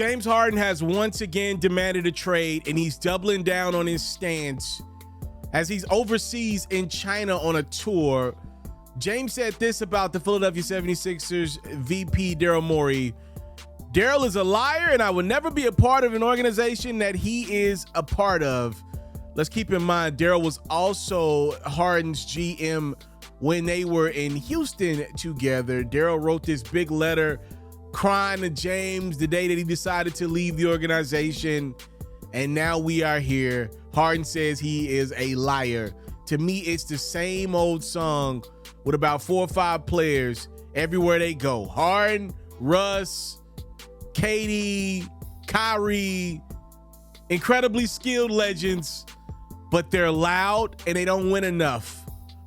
James Harden has once again demanded a trade, and he's doubling down on his stance as he's overseas in China on a tour. James said this about the Philadelphia 76ers VP Daryl Morey. Daryl is a liar, and I would never be a part of an organization that he is a part of. Let's keep in mind, Daryl was also Harden's GM when they were in Houston together. Daryl wrote this big letter crying to James the day that he decided to leave the organization, and now we are here. Harden says he is a liar. To me, it's the same old song with about 4 or 5 players everywhere they go. Harden, Russ, KD, Kyrie, incredibly skilled legends, but they're loud and they don't win enough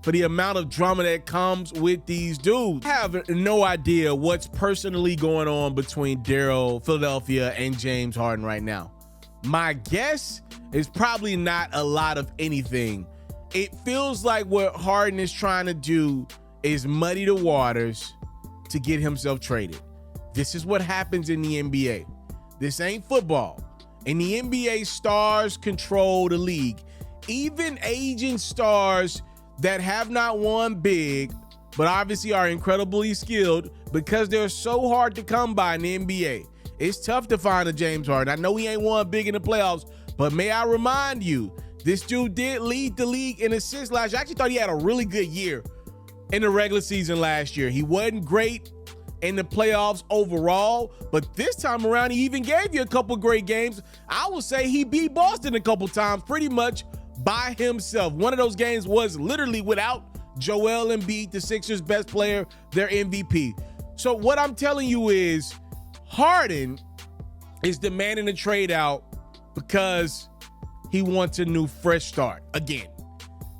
for the amount of drama that comes with these dudes. I have no idea what's personally going on between Daryl, Philadelphia, and James Harden right now. My guess is probably not a lot of anything. It feels like what Harden is trying to do is muddy the waters to get himself traded. This is what happens in the NBA. This ain't football. In the NBA, stars control the league. Even aging stars that have not won big, but obviously are incredibly skilled because they're so hard to come by in the NBA. It's tough to find a James Harden. I know he ain't won big in the playoffs, but may I remind you, this dude did lead the league in assists last year. I actually thought he had a really good year in the regular season last year. He wasn't great in the playoffs overall, but this time around, he even gave you a couple great games. I would say he beat Boston a couple times pretty much by himself. One of those games was literally without Joel Embiid, the Sixers' best player, their MVP. So what I'm telling you is Harden is demanding a trade out because he wants a new fresh start. Again,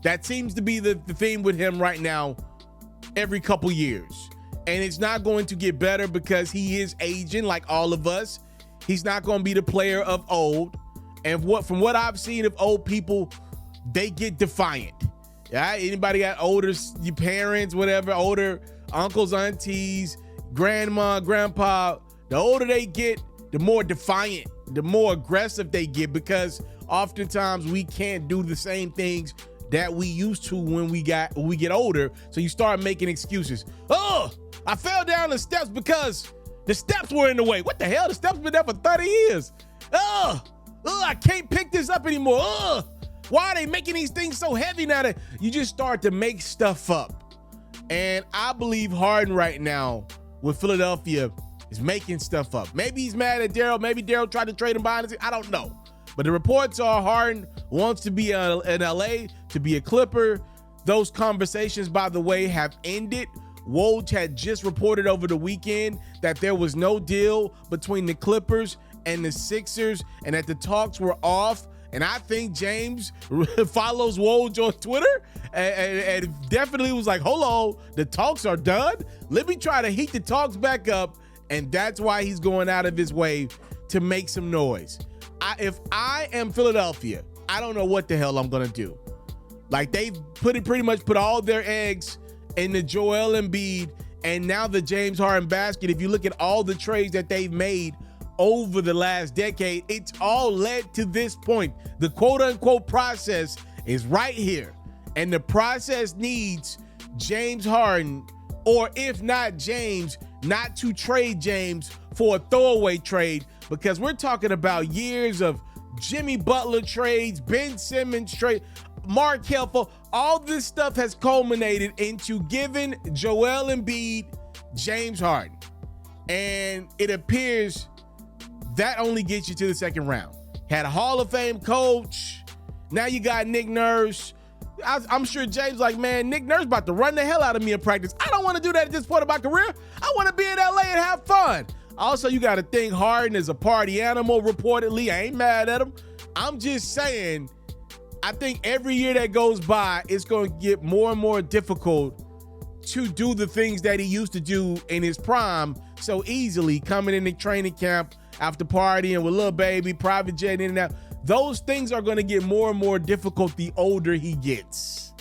that seems to be the theme with him right now every couple years. And it's not going to get better because he is aging like all of us. He's not going to be the player of old. And from what I've seen of old people, they get defiant. Yeah, anybody got older, your parents, whatever, older uncles, aunties, grandma, grandpa, the older they get, the more defiant, the more aggressive they get, because oftentimes we can't do the same things that we used to when we get older. So you start making excuses. Oh, I fell down the steps because the steps were in the way. What the hell? The steps been there for 30 years. Oh, I can't pick this up anymore. Oh, why are they making these things so heavy now? That you just start to make stuff up. And I believe Harden right now with Philadelphia is making stuff up. Maybe he's mad at Daryl. Maybe Daryl tried to trade him behind the scenes. I don't know. But the reports are Harden wants to be in LA, to be a Clipper. Those conversations, by the way, have ended. Woj had just reported over the weekend that there was no deal between the Clippers and the Sixers and that the talks were off. And I think James follows Woj on Twitter and definitely was like, hold on, the talks are done. Let me try to heat the talks back up. And that's why he's going out of his way to make some noise. If I am Philadelphia, I don't know what the hell I'm going to do. Like, they've pretty much put all their eggs in the Joel Embiid and now the James Harden basket. If you look at all the trades that they've made over the last decade, it's all led to this point. The quote-unquote process is right here. And the process needs James Harden, or if not James, not to trade James for a throwaway trade, because we're talking about years of Jimmy Butler trades, Ben Simmons trade, Mark Helfer. All this stuff has culminated into giving Joel Embiid James Harden. And it appears that only gets you to the second round. Had a Hall of Fame coach. Now you got Nick Nurse. I'm sure James like, man, Nick Nurse about to run the hell out of me in practice. I don't want to do that at this point of my career. I want to be in LA and have fun. Also, you got to think Harden is a party animal, reportedly. I ain't mad at him. I'm just saying, I think every year that goes by, it's going to get more and more difficult to do the things that he used to do in his prime so easily, coming into training camp after partying with Lil Baby, private jet in and out. Those things are going to get more and more difficult the older he gets.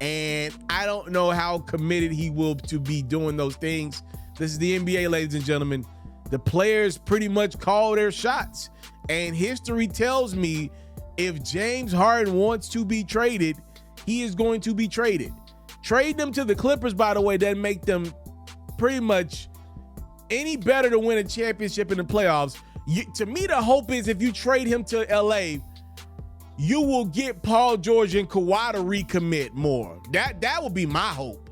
And I don't know how committed he will to be doing those things. This is the NBA, ladies and gentlemen. the players pretty much call their shots. And history tells me if James Harden wants to be traded, he is going to be traded. Trade them to the Clippers, by the way, doesn't make them pretty much any better to win a championship in the playoffs. To me, the hope is if you trade him to LA, you will get Paul George and Kawhi to recommit more. That would be my hope.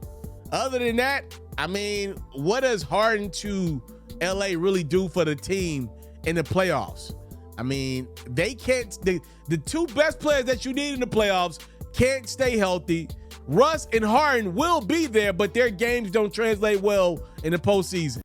Other than that, I mean, what does Harden to LA really do for the team in the playoffs? I mean, they can't. The two best players that you need in the playoffs can't stay healthy. Russ and Harden will be there, but their games don't translate well in the postseason.